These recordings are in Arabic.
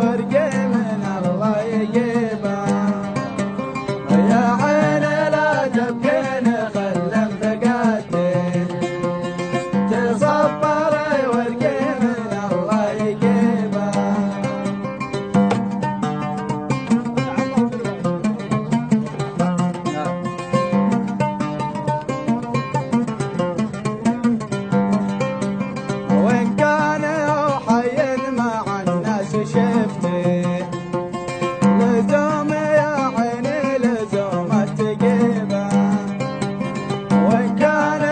ورقي من الله يجيبه. يا عين لا تبكين خل انفقاتي تصبري ورقي من الله يجيبه. وإن كان حي مع الناس شفتي لزوم يا عيني لزوم التجيبه. وإن كان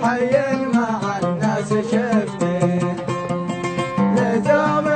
حي مع الناس شفتي لزوم